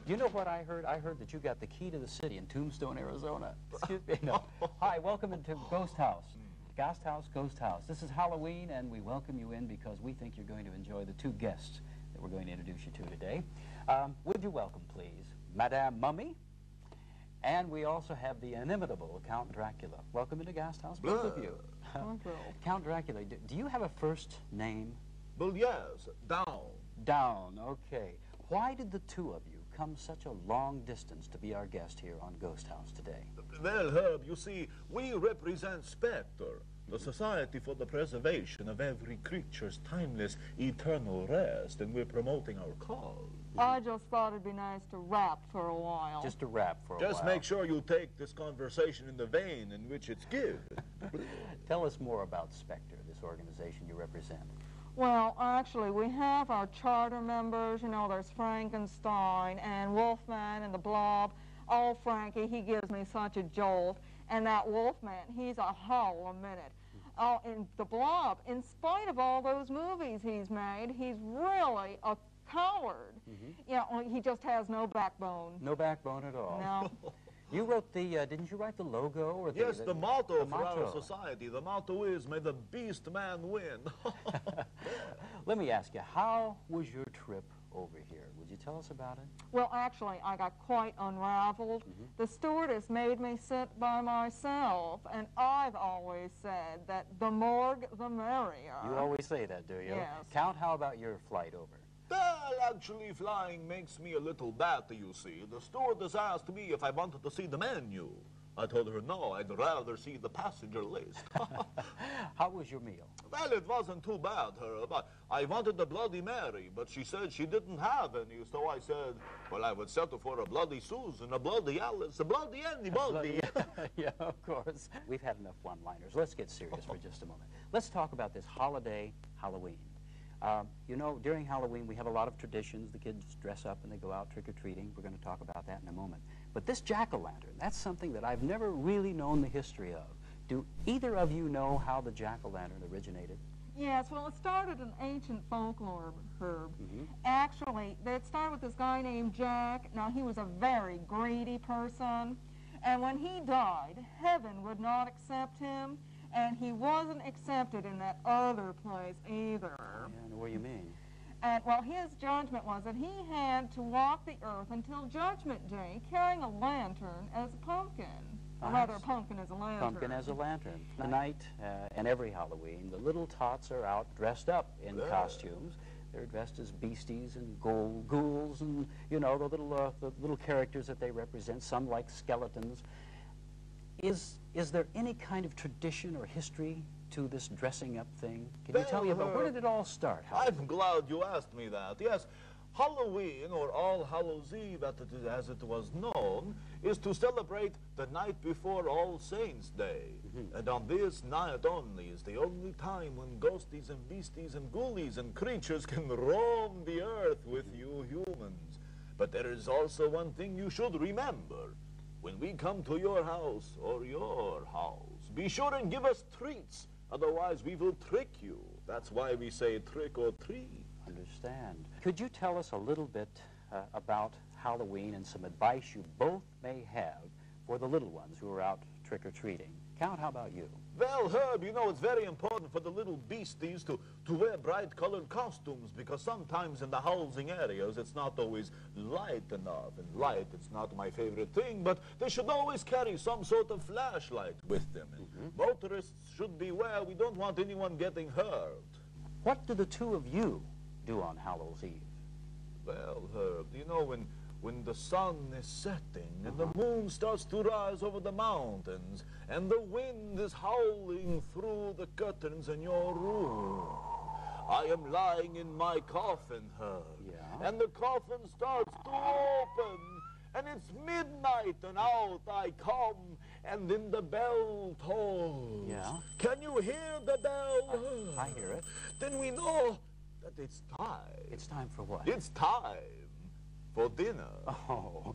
Do you know what I heard? I heard that you got the key to the city in Tombstone, Arizona. Excuse me. No. Hi, welcome into Ghosthaus. Gasthaus, Ghosthaus. This is Halloween, and we welcome you in because we think you're going to enjoy the two guests that we're going to introduce you to today. Would you welcome, please, Madame Mummy, and we also have the inimitable Count Dracula. Welcome into Gasthaus, both of you. Count Dracula, do you have a first name? Well, yes, Down. Down, okay. Why did the two of you come such a long distance to be our guest here on Ghosthaus today? Well, Herb, you see, we represent Spectre, the Society for the Preservation of Every Creature's Timeless, Eternal Rest, and we're promoting our cause. I just thought it'd be nice to rap for a while. Just to rap for a while. Just make sure you take this conversation in the vein in which it's given. Tell us more about Spectre, this organization you represent. Well, actually, we have our charter members. You know, there's Frankenstein and Wolfman and the Blob. Oh, Frankie, he gives me such a jolt. And that Wolfman, he's a howl a minute. Oh, and the Blob, in spite of all those movies he's made, he's really a coward. You know, he just has no backbone. No backbone at all. No. You wrote the, didn't you write the logo? Or Yes, the motto for our society. The motto is, may the beast man win. Let me ask you, how was your trip over here? Would you tell us about it? Well, actually, I got quite unraveled. The stewardess made me sit by myself, and I've always said that the morgue, the merrier. You always say that, do you? Yes. Count, how about your flight over? Well, actually, flying makes me a little better, you see. The stewardess asked me if I wanted to see the menu. I told her no, I'd rather see the passenger list. How was your meal? Well, it wasn't too bad, Herb. I wanted the Bloody Mary, but she said she didn't have any, so I said, well, I would settle for a Bloody Susan, a Bloody Alice, a Bloody anybody. Yeah, of course. We've had enough one-liners. Let's get serious for just a moment. Let's talk about this holiday, Halloween. You know, during Halloween, we have a lot of traditions. The kids dress up and they go out trick-or-treating. We're going to talk about that in a moment. But this jack-o'-lantern, that's something that I've never really known the history of. Do either of you know how the jack-o'-lantern originated? Yes, well, it started in ancient folklore, Herb. Actually, it started with this guy named Jack. Now, he was a very greedy person. And when he died, heaven would not accept him. And he wasn't accepted in that other place either. Yeah, I know what you mean. And, well, his judgment was that he had to walk the earth until Judgment Day carrying a lantern as a pumpkin. Or rather, a pumpkin as a lantern. Pumpkin as a lantern. Tonight and every Halloween, the little tots are out dressed up in costumes. They're dressed as beasties and ghouls and, you know, the little characters that they represent, some like skeletons. Is there any kind of tradition or history to this dressing up thing? Can you tell me about where did it all start? I'm glad you asked me that. Yes, Halloween, or All Hallows Eve as it was known, is to celebrate the night before All Saints' Day. And on this night only is the only time when ghosties and beasties and ghoulies and creatures can roam the earth with you humans. But there is also one thing you should remember. When we come to your house or your house, be sure and give us treats. Otherwise, we will trick you. That's why we say trick or treat. Understand. Could you tell us a little bit about Halloween and some advice you both may have for the little ones who are out trick-or-treating? Count, how about you? Well, Herb, you know, it's very important for the little beasties to wear bright-colored costumes because sometimes in the housing areas it's not always light enough. And light, it's not my favorite thing, but they should always carry some sort of flashlight with them. And motorists should beware. We don't want anyone getting hurt. What do the two of you do on Hallows Eve? Well, Herb, you know, when the sun is setting and the moon starts to rise over the mountains and the wind is howling through the curtains in your room, I am lying in my coffin, Herb. Yeah. And the coffin starts to open and it's midnight and out I come and then the bell tolls. Yeah. Can you hear the bell? I hear it. Then we know that it's time. It's time for what? It's time for dinner. Oh,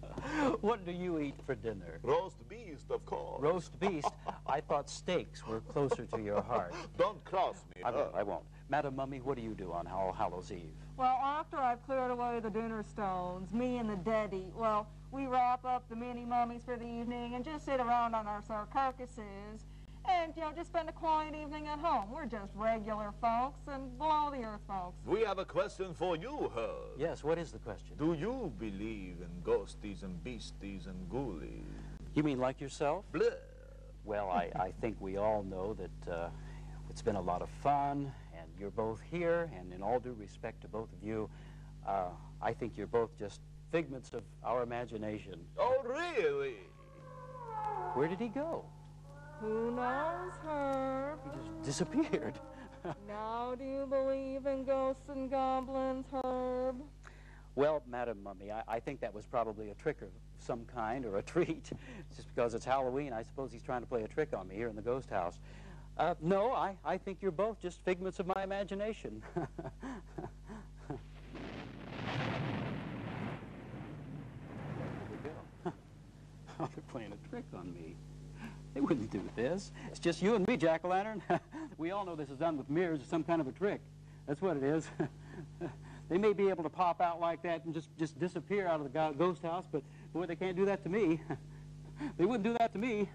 what do you eat for dinner? Roast beast, of course. Roast beast? I thought steaks were closer to your heart. Don't cross me. I won't. Madam Mummy, what do you do on All Hallows Eve? Well, after I've cleared away the dinner stones, me and the Daddy, well, we wrap up the mini mummies for the evening and just sit around on our sarcophaguses and, you know, just spend a quiet evening at home. We're just regular folks and below-the-earth folks. We have a question for you, Herb. Yes, what is the question? Do you believe in ghosties and beasties and ghoulies? You mean like yourself? Blah. Well, I think we all know that it's been a lot of fun, and you're both here, and in all due respect to both of you, I think you're both just figments of our imagination. Oh, really? Where did he go? Who knows, Herb? He just disappeared. Now do you believe in ghosts and goblins, Herb? Well, Madam Mummy, I think that was probably a trick of some kind, or a treat. Just because it's Halloween, I suppose he's trying to play a trick on me here in the ghost house. No, I think you're both just figments of my imagination. There we go. Oh, they're playing a trick on me. They wouldn't do this. It's just you and me, Jack-o'-lantern. We all know this is done with mirrors or some kind of a trick. That's what it is. They may be able to pop out like that and just disappear out of the ghost house, but boy, they can't do that to me. They wouldn't do that to me.